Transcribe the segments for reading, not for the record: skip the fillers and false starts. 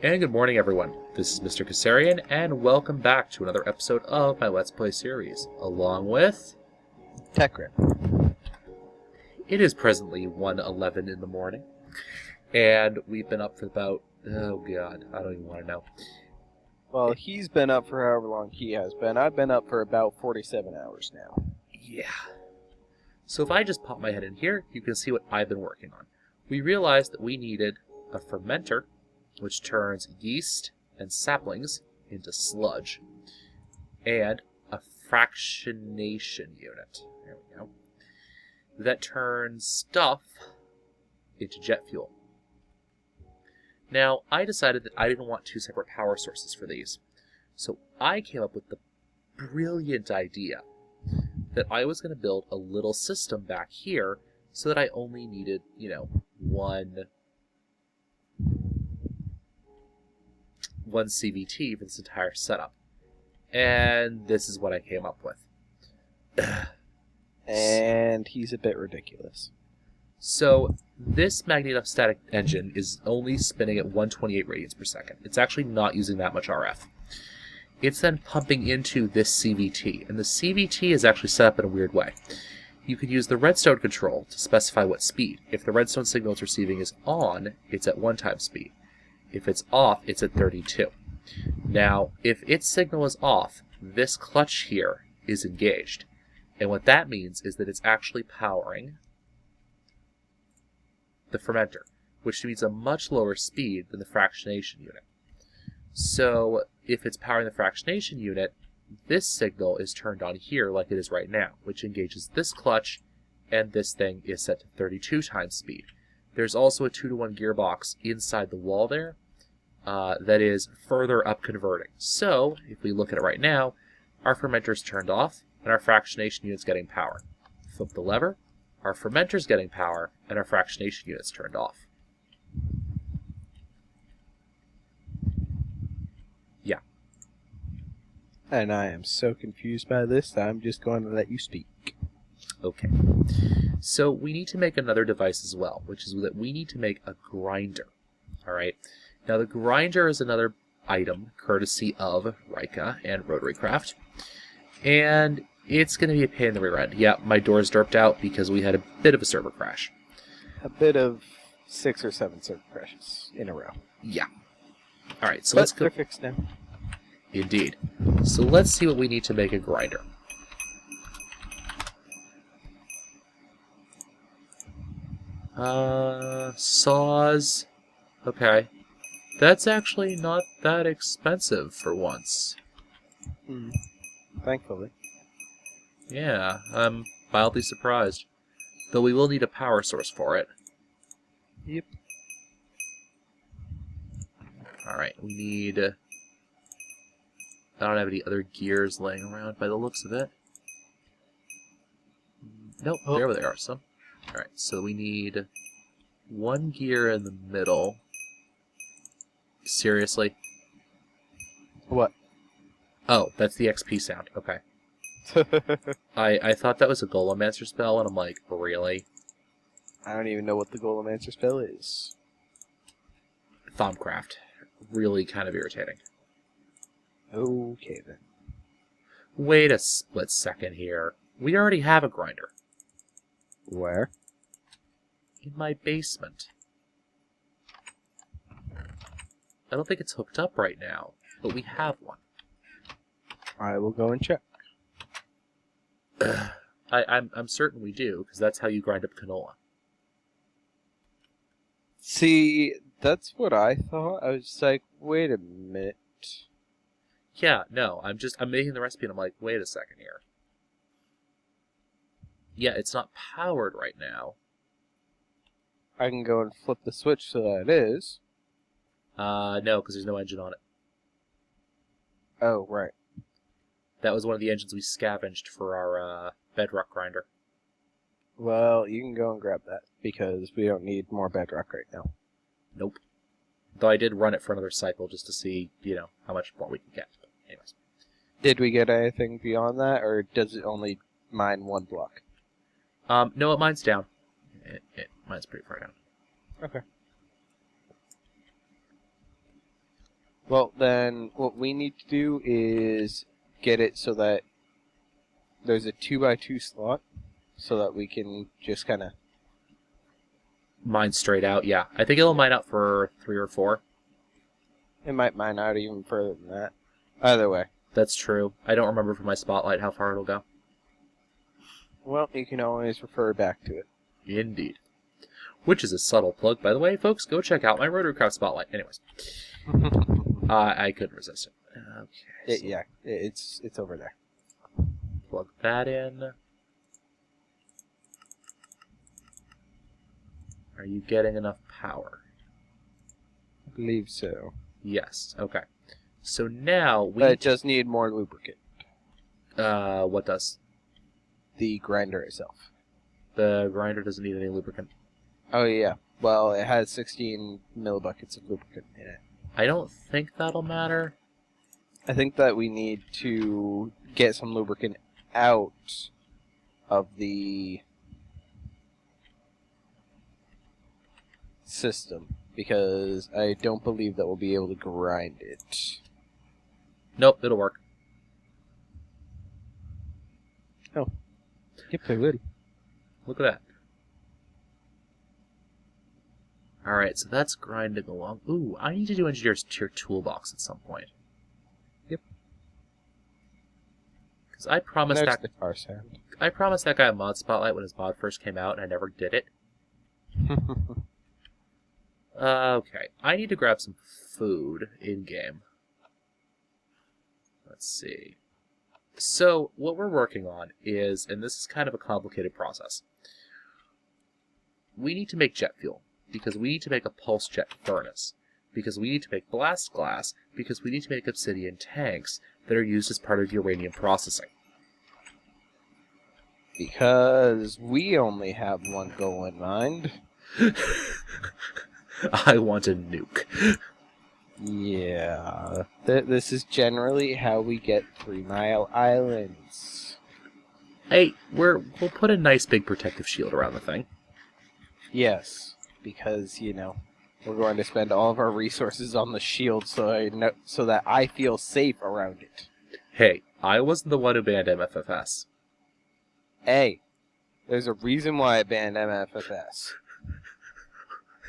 And good morning, everyone. This is Mr. Kassarian, and welcome back to another episode of my Let's Play series, along with... TechRip. It is presently 1:11 in the morning, and we've been up for about... Oh, God, I don't even want to know. Well, he's been up for however long he has been. I've been up for about 47 hours now. Yeah. So if I just pop my head in here, you can see what I've been working on. We realized that we needed a fermenter, which turns yeast and saplings into sludge, and a fractionation unit, there we go, that turns stuff into jet fuel. Now, I decided that I didn't want two separate power sources for these, so I came up with the brilliant idea that I was going to build a little system back here so that I only needed, one CVT for this entire setup. And this is what I came up with. And he's a bit ridiculous. So this magnetostatic engine is only spinning at 128 radians per second. It's actually not using that much RF. It's then pumping into this CVT, and the CVT is actually set up in a weird way. You can use the redstone control to specify what speed. If the redstone signal it's receiving is on, it's at 1 time speed. If it's off, it's at 32. Now, if its signal is off, this clutch here is engaged. And what that means is that it's actually powering the fermenter, which means a much lower speed than the fractionation unit. So, if it's powering the fractionation unit, this signal is turned on here like it is right now, which engages this clutch, and this thing is set to 32 times speed. There's also a 2-to-1 gearbox inside the wall there that is further up converting. So, if we look at it right now, our fermenter's turned off, and our fractionation unit's getting power. Flip the lever, our fermenter's getting power, and our fractionation unit's turned off. Yeah. And I am so confused by this that I'm just going to let you speak. Okay. So we need to make another device as well, which is that we need to make a grinder. Alright? Now the grinder is another item courtesy of Rika and Rotary Craft. And it's going to be a pain in the rear end. Yeah, my door's derped out because we had a bit of a server crash. A bit of 6 or 7 server crashes in a row. Yeah. Alright, so But let's go. they're fixed now. Indeed. So let's see what we need to make a grinder. Saws. Okay. That's actually not that expensive for once. Thankfully. Yeah, I'm mildly surprised. Though we will need a power source for it. Yep. Alright, we need... I don't have any other gears laying around by the looks of it. Nope, there they are, some. Alright, so we need 1 gear in the middle. Seriously? What? Oh, that's the XP sound. Okay. I thought that was a Golemancer spell, and I'm like, really? I don't even know what the Golemancer spell is. Thaumcraft. Really kind of irritating. Okay then. Wait a split second here. We already have a grinder. Where? In my basement. I don't think it's hooked up right now, but we have one. I will go and check. I'm certain we do, because that's how you grind up canola. See, that's what I thought. I was just like, wait a minute. Yeah, no, I'm making the recipe and I'm like, wait a second here. Yeah, it's not powered right now. I can go and flip the switch so that it is. No, because there's no engine on it. Oh, right. That was one of the engines we scavenged for our bedrock grinder. Well, you can go and grab that, because we don't need more bedrock right now. Nope. Though I did run it for another cycle just to see, how much more we can get. But anyways. Did we get anything beyond that, or does it only mine 1 block? No, mine's down. Mine's pretty far down. Okay. Well, then what we need to do is get it so that there's a 2x2 slot so that we can just kind of... Mine straight out, yeah. I think it'll mine out for 3 or 4. It might mine out even further than that. Either way. That's true. I don't remember from my spotlight how far it'll go. Well, you can always refer back to it. Indeed. Which is a subtle plug, by the way, folks. Go check out my Rotorcraft spotlight. Anyways. I couldn't resist it. Okay. So Yeah, it's over there. plug that in. Are you getting enough power? I believe so. Yes. Okay. So now we... But it does need more lubricant. What does? The grinder itself. The grinder doesn't need any lubricant. Oh, yeah. Well, it has 16 millibuckets of lubricant in it. I don't think that'll matter. I think that we need to get some lubricant out of the system, because I don't believe that we'll be able to grind it. Nope, it'll work. Oh. Yep, I will. Look at that. Alright, so that's grinding along. Ooh, I need to do Engineer's Tier Toolbox at some point. Yep. Because I promised There's that... the tar sand. I promised that guy a mod spotlight when his mod first came out, and I never did it. Okay, I need to grab some food in-game. Let's see. So, what we're working on is, and this is kind of a complicated process, we need to make jet fuel, because we need to make a pulse jet furnace, because we need to make blast glass, because we need to make obsidian tanks that are used as part of uranium processing. Because we only have one goal in mind. I want a nuke. Yeah. This is generally how we get 3 Mile Islands. Hey, we'll put a nice big protective shield around the thing. Yes, because, you know, we're going to spend all of our resources on the shield so that I feel safe around it. Hey, I wasn't the one who banned MFFS. Hey, there's a reason why I banned MFFS.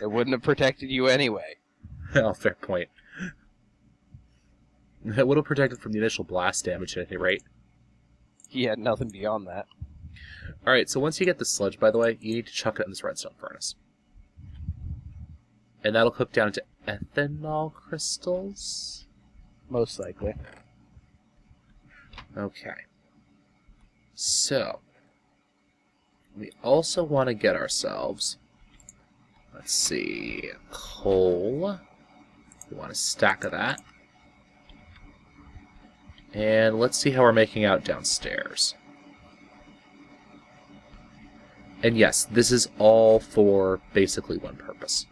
It wouldn't have protected you anyway. Oh, fair point. It would have protected from the initial blast damage at any rate. He had nothing beyond that. Alright, so once you get the sludge, by the way, you need to chuck it in this redstone furnace. And that'll cook down to ethanol crystals? Most likely. Okay. So, we also want to get ourselves, let's see, coal. We want a stack of that. And let's see how we're making out downstairs. And yes, this is all for basically one purpose.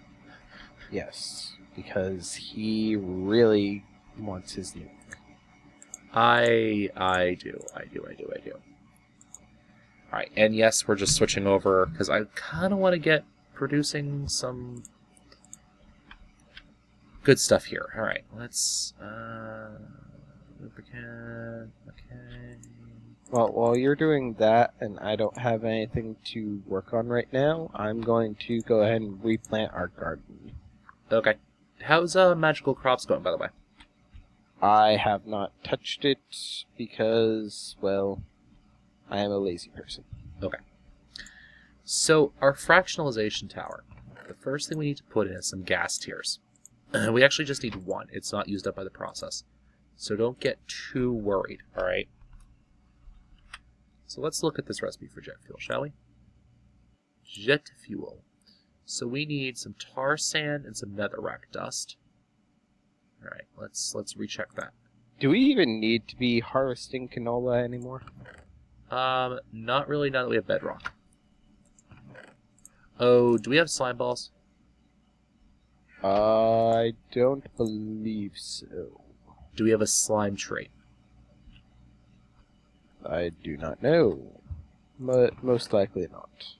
Yes, because he really wants his nuke. I do. Alright, and yes, we're just switching over, because I kind of want to get producing some good stuff here. Alright, let's, lubricant, okay. Well, while you're doing that, and I don't have anything to work on right now, I'm going to go ahead and replant our garden. Okay. How's magical crops going, by the way? I have not touched it because, well, I am a lazy person. Okay. So, our fractionalization tower. The first thing we need to put in is some gas tiers. We actually just need one. It's not used up by the process. So don't get too worried, alright? So let's look at this recipe for jet fuel, shall we? Jet fuel. So we need some tar sand and some netherrack dust. Alright, let's recheck that. Do we even need to be harvesting canola anymore? Not really now that we have bedrock. Oh, do we have slime balls? I don't believe so. Do we have a slime tree? I do not know. But most likely not.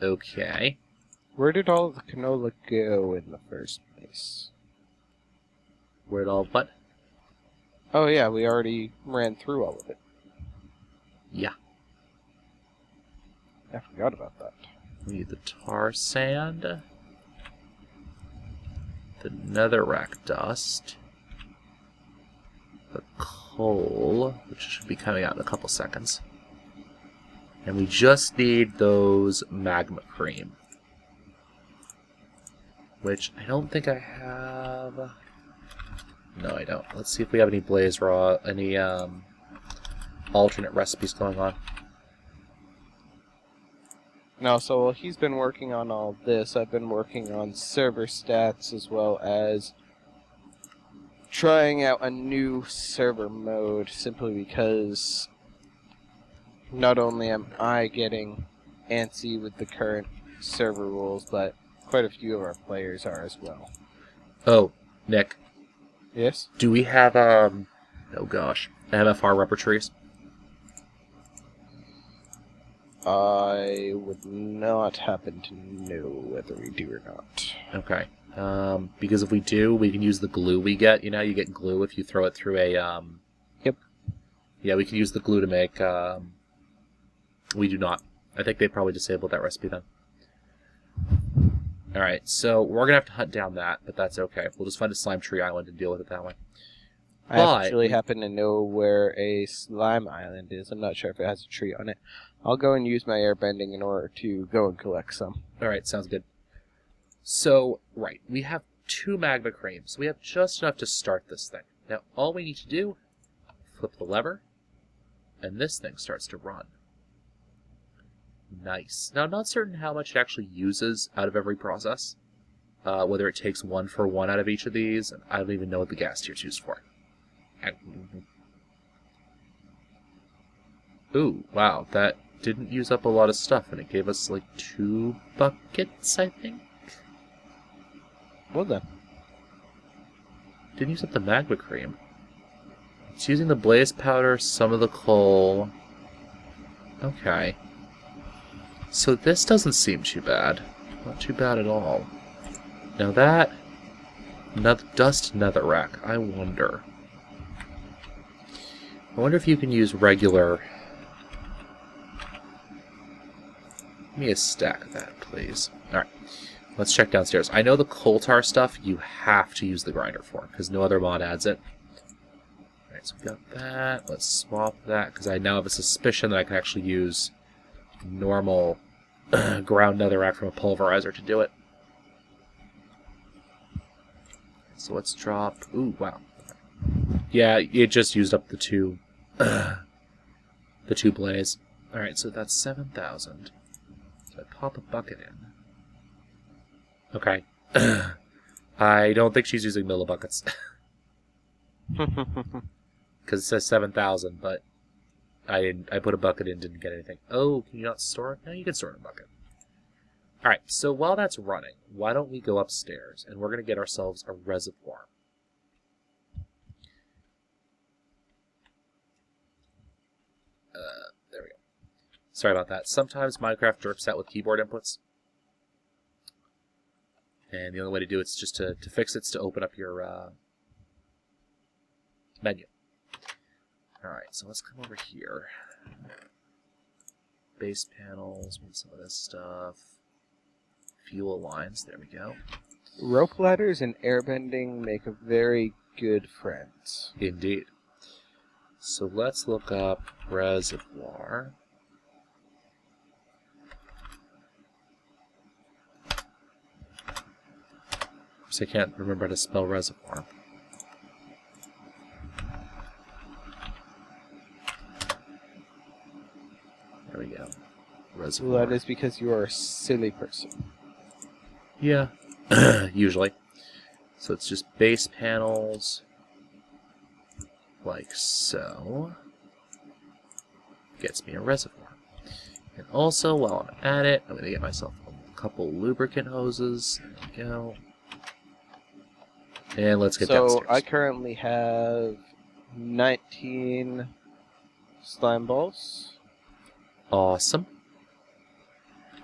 Okay. Where did all of the canola go in the first place? Where'd all what? Oh yeah, we already ran through all of it. Yeah. I forgot about that. We need the tar sand, the netherrack dust, the coal, which should be coming out in a couple seconds. And we just need those magma cream, which I don't think I have. No, I don't. Let's see if we have any blaze raw, any alternate recipes going on. No, so while he's been working on all this, I've been working on server stats as well as trying out a new server mode, simply because not only am I getting antsy with the current server rules, but quite a few of our players are as well. Oh, Nick, Yes? do we have oh gosh, MFR rubber trees? I would not happen to know whether we do or not. Okay. Because if we do, we can use the glue we get. You know, you get glue if you throw it through a Yep. Yeah, we can use the glue to make we do not. I think they probably disabled that recipe then. Alright, so we're gonna have to hunt down that, but that's okay. We'll just find a slime tree island and deal with it that way. I actually happen to know where a slime island is. I'm not sure if it has a tree on it. I'll go and use my airbending in order to go and collect some. Alright, sounds good. So, right, we have 2 magma creams. We have just enough to start this thing. Now, all we need to do, flip the lever, and this thing starts to run. Nice. Now, I'm not certain how much it actually uses out of every process. Whether it takes 1 for 1 out of each of these. I don't even know what the gas tier's used for. Ooh, wow, that didn't use up a lot of stuff, and it gave us like 2 buckets, I think? Well then. Didn't use up the magma cream. It's using the blaze powder, some of the coal. Okay. So this doesn't seem too bad. Not too bad at all. Now that... dust netherrack, I wonder if you can use regular... Give me a stack of that, please. Alright, let's check downstairs. I know the coal tar stuff you have to use the grinder for, because no other mod adds it. Alright, so we got that. Let's swap that, because I now have a suspicion that I can actually use normal ground netherrack from a pulverizer to do it. So let's drop... Ooh, wow. Yeah, it just used up the 2... the 2 blaze. Alright, so that's 7,000. So I pop a bucket in. Okay. I don't think she's using millibuckets. Because it says 7,000, but I put a bucket in, didn't get anything. Oh, can you not store it? No, you can store it in a bucket. Alright, so while that's running, why don't we go upstairs, and we're going to get ourselves a reservoir. There we go. Sorry about that. Sometimes Minecraft drips out with keyboard inputs. And the only way to do it is just to fix it is to open up your menu. Alright, so let's come over here. Base panels, we need some of this stuff. Fuel lines, there we go. Rope ladders and airbending make a very good friends. Indeed. So let's look up reservoir. Of course, I can't remember how to spell reservoir. There we go. Reservoir. Well, that is because you are a silly person. Yeah, usually. So it's just base panels, like so. Gets me a reservoir. And also, while I'm at it, I'm going to get myself a couple lubricant hoses. There we go. And let's get downstairs. So I currently have 19 slime balls. Awesome.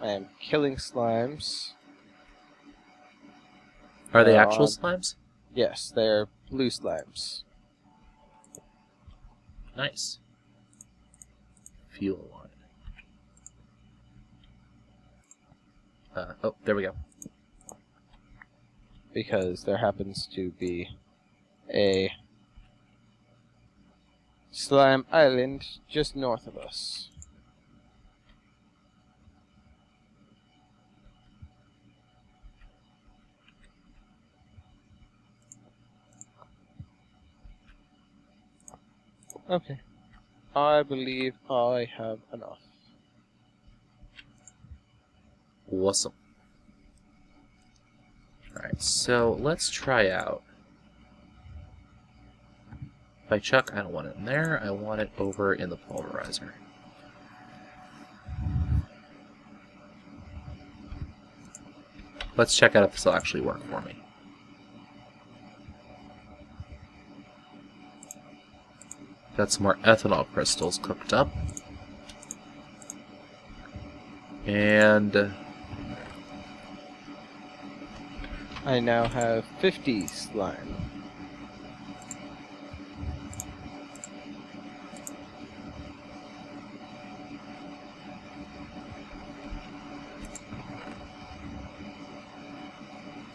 I am killing slimes. Are they They're actual on- slimes? Yes, they're blue slimes. Nice. Fuel line. Oh, there we go. Because there happens to be a slime island just north of us. Okay. I believe I have enough. Awesome. Alright, so let's try out. By Chuck, I don't want it in there. I want it over in the pulverizer. Let's check out if this will actually work for me. Got some more ethanol crystals cooked up. And I now have 50 slime.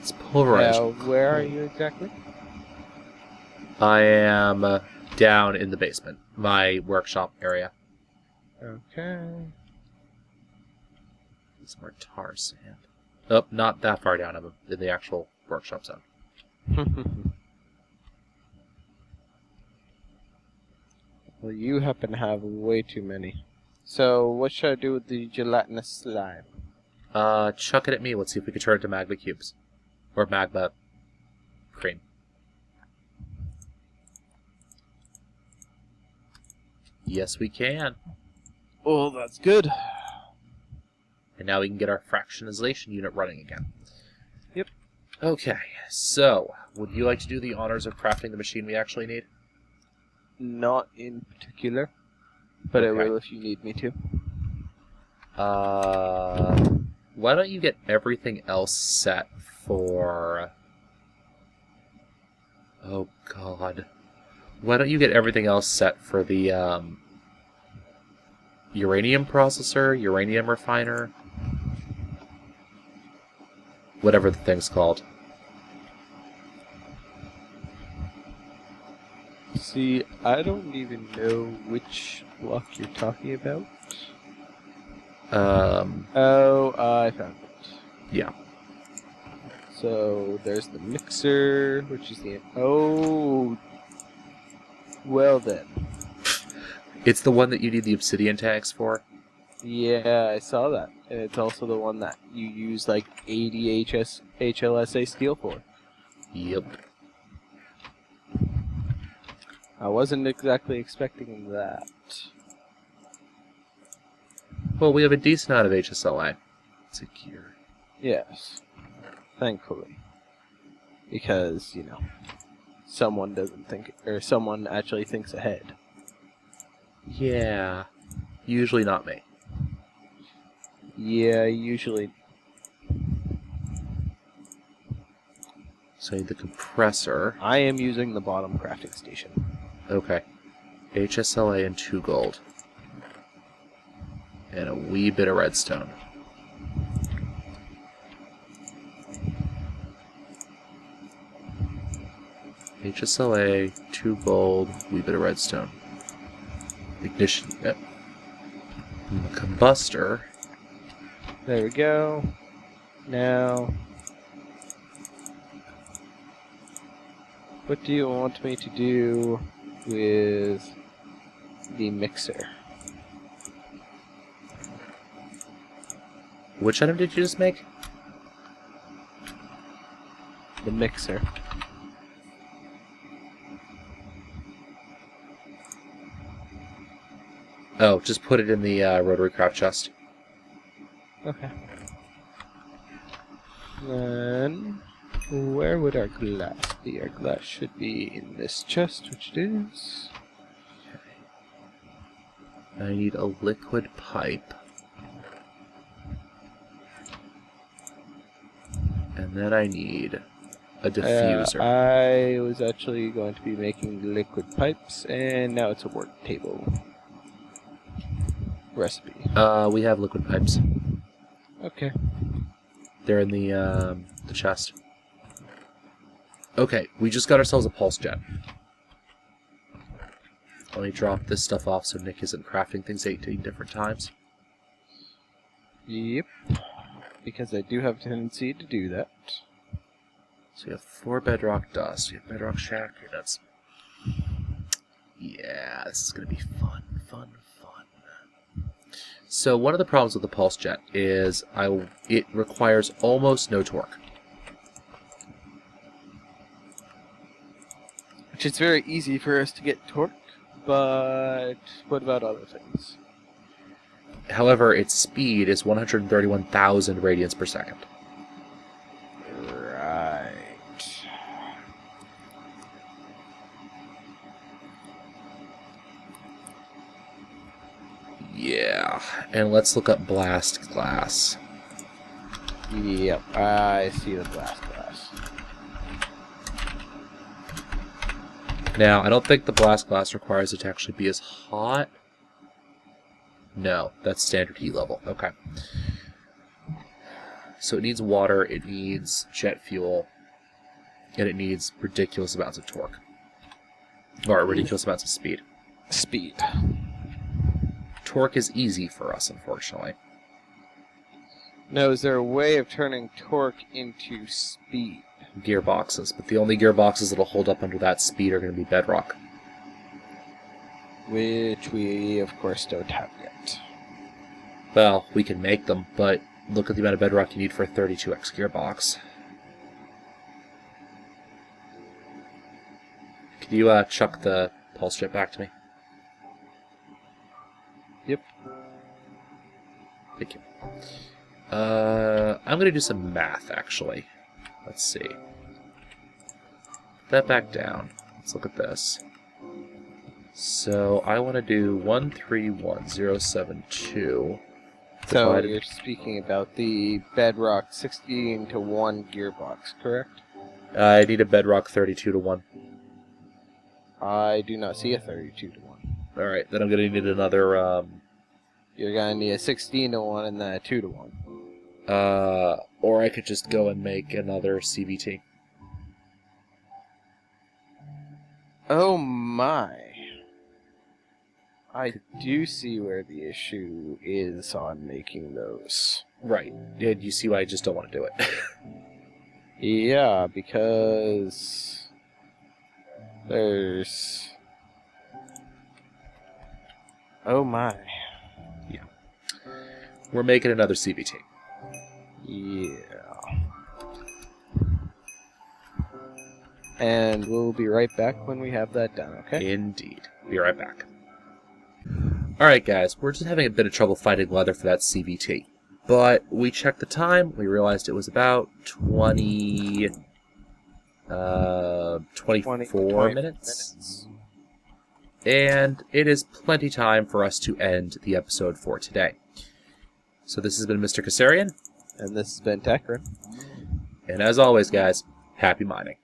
it's pulverized. Now, where are you exactly? I am down in the basement, my workshop area. Okay. Some more tar sand. Oh, not that far down. I'm in the actual workshop zone. Well, you happen to have way too many. So, what should I do with the gelatinous slime? Chuck it at me. Let's see if we can turn it to magma cubes. Or magma cream. Yes, we can. Oh, that's good. And now we can get our fractionization unit running again. Yep. Okay, so, would you like to do the honors of crafting the machine we actually need? Not in particular, but I Okay. will if you need me to. Why don't you get everything else set for... Oh, God. Why don't you get everything else set for the, uranium processor, uranium refiner? Whatever the thing's called. See, I don't even know which block you're talking about. Oh, I found it. Yeah. So, there's the mixer, which is the... Oh! Well then. It's the one that you need the obsidian tags for. Yeah, I saw that. And it's also the one that you use like 80 HLSA steel for. Yep. I wasn't exactly expecting that. Well, we have a decent amount of HSLA. Secure. Yes. Thankfully. Because, you know, someone doesn't think, or someone actually thinks ahead. Yeah. Usually not me. Yeah, usually. So I need the compressor. I am using the bottom crafting station. Okay. HSLA and 2 gold. And a wee bit of redstone. HSLA, 2 gold, wee bit of redstone. Ignition unit. And the combustor. There we go. Now, what do you want me to do with the mixer? Which item did you just make? The mixer. Oh, just put it in the rotary craft chest. Okay. Then, where would our glass be? Our glass should be in this chest, which it is. I need a liquid pipe. And then I need a diffuser. I was actually going to be making liquid pipes, and now it's a work table recipe. We have liquid pipes. Okay. They're in the chest. Okay, we just got ourselves a pulse jet. Let me drop this stuff off so Nick isn't crafting things 18 different times. Yep. Because I do have a tendency to do that. So we have 4 bedrock dust. We have bedrock shack. That's... Yeah, this is going to be fun. So one of the problems with the pulse jet is it requires almost no torque. Which is very easy for us to get torque, but what about other things? However, its speed is 131,000 radians per second. Right. Yeah, and let's look up blast glass. Yep, I see the blast glass. Now, I don't think the blast glass requires it to actually be as hot. No, that's standard heat level. Okay. So it needs water, it needs jet fuel, and it needs ridiculous amounts of torque. Or ridiculous amounts of speed. Speed. Torque is easy for us, unfortunately. Now, is there a way of turning torque into speed? Gearboxes, but the only gearboxes that'll hold up under that speed are going to be bedrock. Which we, of course, don't have yet. Well, we can make them, but look at the amount of bedrock you need for a 32x gearbox. Could you chuck the pulse jet back to me? Yep. Thank you. I'm going to do some math, actually. Let's see. Put that back down. Let's look at this. So I want to do 131072. So you're speaking about the bedrock 16 to 1 gearbox, correct? I need a bedrock 32 to 1. I do not see a 32 to 1. Alright, then I'm going to need another... You're going to need a 16 to 1 and then a 2 to 1. Or I could just go and make another CVT. Oh my. I do see where the issue is on making those. Right. And you see why I just don't want to do it. Yeah, because there's... Oh my. Yeah. We're making another CVT. Yeah. And we'll be right back when we have that done, okay? Indeed. Be right back. Alright guys, we're just having a bit of trouble finding leather for that CVT. But we checked the time, we realized it was about 24 minutes. And it is plenty time for us to end the episode for today. So this has been Mr. Kassarian. And this has been Tekrin. And as always, guys, happy mining.